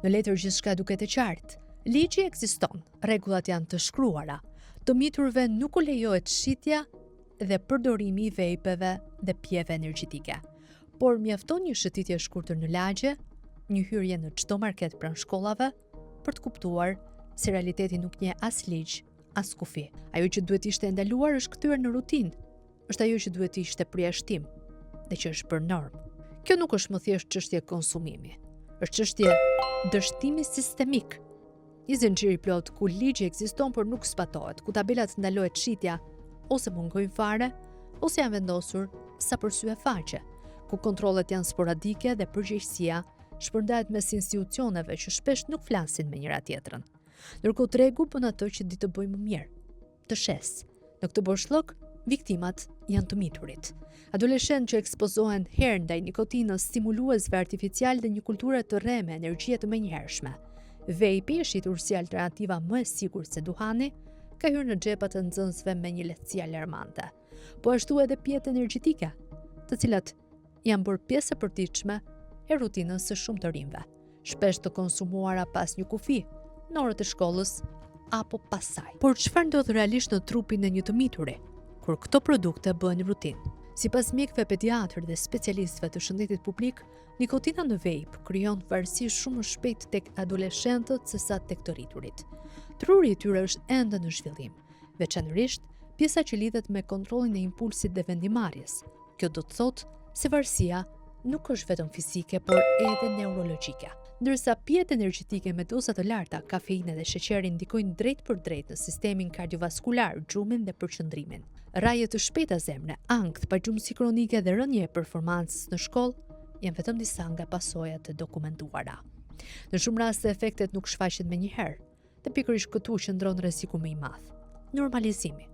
Në letër gjithçka duket e qartë. Ligji ekziston, rregullat janë të shkruara. Të miturve nuk u lejohet shitja dhe përdorimi i vejpeve dhe pjeve energjetike. Por mjafton një shëtitje e shkurtër në lagje, një hyrje në çdo market pranë shkollave, për të kuptuar se realiteti nuk njeh as ligj, as kufi. Ajo që duhet ishte ndaluar është kthyer në rutinë. Është ajo që duhet ishte përjashtim dhe që është bërë normë. Kjo nuk është më thjesht çështje konsumimi. Është çështje dështimi sistemik. Një zinxhir i plot ku ligji ekziston por nuk zbatohet, ku tabelat ndalohet shitja ose mungojnë fare, ose janë vendosur sa për sy e faqe, ku kontrollet janë sporadike dhe përgjegjësia shpërndahet mes institucioneve që shpesh nuk flasin me njëra tjetrën. Ndërkohë tregu bën ato që di të bëjë më mirë, të shes. Në këtë boshllok, viktimat janë të miturit. Adoleshentë që ekspozohen herë ndaj nikotinës, stimuluesve artificial dhe një kulture të rreme me energjie të menjëhershme. Vejpi, shitur si alternativa më e sigurt se duhani, ka hyrë në xhepat e nxënësve me një lehtësi alarmante. Po ashtu edhe pjetë energjetike, të cilat janë bërë pjesë e përditshme e rutinës së shumë të rinjve, shpesh të konsumuara pas një kufi, në orët e shkollës apo pas saj. Por çfarë ndodh realisht në trupin e një të mituri, kur këto produkte bëhen rutinë? Sipas mjekëve pediatrë dhe specialistëve të shëndetit publik, nikotina në vape krijon varësi shumë më shpejt tek adoleshentët sesa tek të rriturit. Truri i tyre është ende në zhvillim, veçanërisht pjesa që lidhet me kontrollin e impulsit dhe vendimarrjes. Kjo do të thotë se varësia nuk është vetëm fizike, por edhe neurologjike. Ndërsa pjetë energjetike me doza të larta, kafeinë dhe sheqerin ndikojnë drejt për drejt në sistemin kardiovaskular, gjumin dhe përqendrimin. Raje të shpejta zemre, ankth, pagjumbësi kronike dhe rënje e performancës në shkollë janë vetëm disa nga pasojat e dokumentuara. Në shumë raste efektet nuk shfaqen menjëherë, dhe pikërisht këtu qëndron rreziku më i madh. Normalizimi.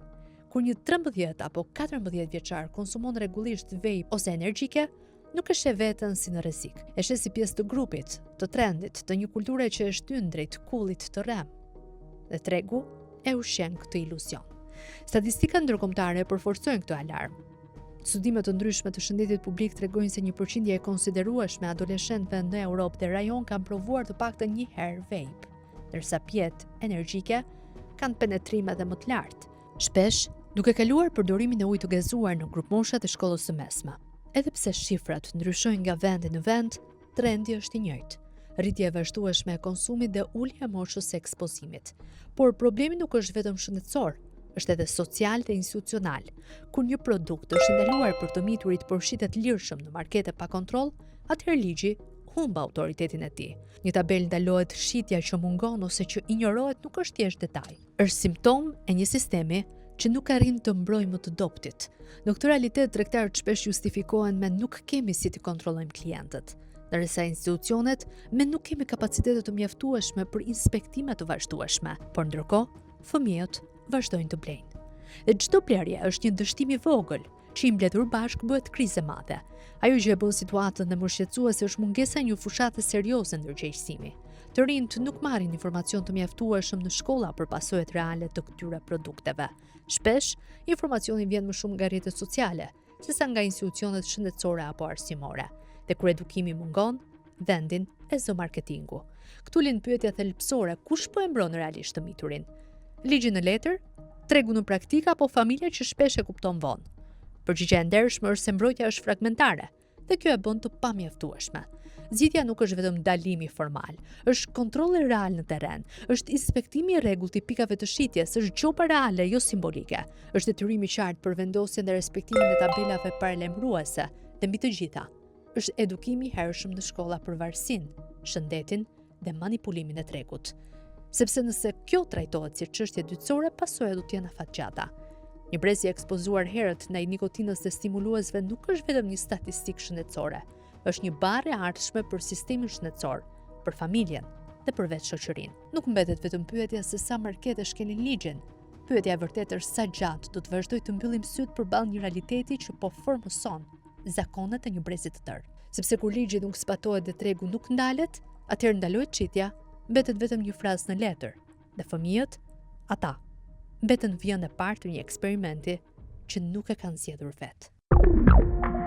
Kur një 13 apo 14 vjeçar konsumon rregullisht vape ose energjike, nuk e sheh veten si në rrezik. E sheh si pjesë të grupit, të trendit, të një kulture që e shtyn drejt kullit të rrem. Dhe tregu e ushqen këtë iluzion. Statistikat ndërkombëtare përforcojnë këtë alarm. Studime të ndryshme të shëndetit publik tregojnë se një përqindje e konsiderueshme adoleshentëve në Europë dhe rajon kanë provuar të paktën një herë vape, ndërsa pjetë energjike kanë penetrim edhe më të lartë, shpesh duke kaluar përdorimin e ujit të gazuar në grupmoshat e shkollës së mesme. Edhe pse shifrat ndryshojnë nga vendi në vend, trendi është i njëjtë. Rritje e vazhdueshme e konsumit dhe ulje e moshës së ekspozimit. Por problemi nuk është vetëm shëndetësor, është edhe social dhe institucional. Kur një produkt është ndaluar për të miturit por shitet lirshëm në markete pa kontroll, atëherë ligji humb autoritetin e tij. Një tabel ndalohet shitja që mungon ose që injorohet nuk është thjesht detaj. Është simptom e një sistemi që nuk arrin të mbrojë më të dobtit. Në këtë realitet tregtarët shpesh justifikohen me nuk kemi si të kontrollojmë klientët, ndërsa institucionet me nuk kemi kapacitete të mjaftueshme për inspektime të vazhdueshme, por ndërkohë fëmijët vazhdojnë të blejnë. Dhe çdo blerje është një dështim i vogël, që i mbledhur bashkë bëhet krizë e madhe. Ajo që e bën situatën më shqetësuese është mungesa e një fushate serioze ndërgjegjësimi. Të rinjt nuk marrin informacion të mjaftueshëm në shkolla për pasojat reale të këtyre produkteve. Shpesh, informacioni vjen më shumë nga rrjetet sociale, sesa nga institucionet shëndetësore apo arsimore. Dhe kur edukimi mungon, vendin e zë marketingu. Këtu lind pyetja thelbësore, kush po e mbron realisht të miturin? Ligji në letër, tregu në praktika apo familja që shpesh e kupton vonë? Përgjigjja e ndershme është se mbrojtja është fragmentare, dhe kjo e bën të pamjaftueshme. Zgjidhja nuk është vetëm ndalimi formal, është kontrolli real në terren, është inspektimi i rregullt i pikave të shitjes, është gjoba reale, jo simbolike, është detyrim i qartë për vendosjen dhe respektimin e tabelave paralajmëruese, dhe mbi të gjitha, është edukimi i hershëm në shkolla për varësinë, shëndetin dhe manipulimin e tregut. Sepse nëse kjo trajtohet si çështje dytësore, pasojat do të jenë afatgjata. Një brez i ekspozuar herët ndaj nikotinës dhe stimuluesve nuk është vetëm një statistikë shëndetësore, është një barë e ardhshme për sistemin shëndetësor, për familjen dhe për vetë shoqërinë. Nuk mbetet vetëm pyetja se sa markete shkelin ligjin. Pyetja e vërtetë është sa gjatë do të vazhdoj të mbyllim syt përballë një realiteti që po formëson zakonet e një brezi të tërë. Sepse kur ligji nuk zbatohet dhe tregu nuk ndalet, atëherë ndalohet çitja, mbetet vetëm një frazë në letër, dhe fëmijët, ata, mbeten vjen e parë të një eksperimenti që nuk e kanë zgjedhur vetë.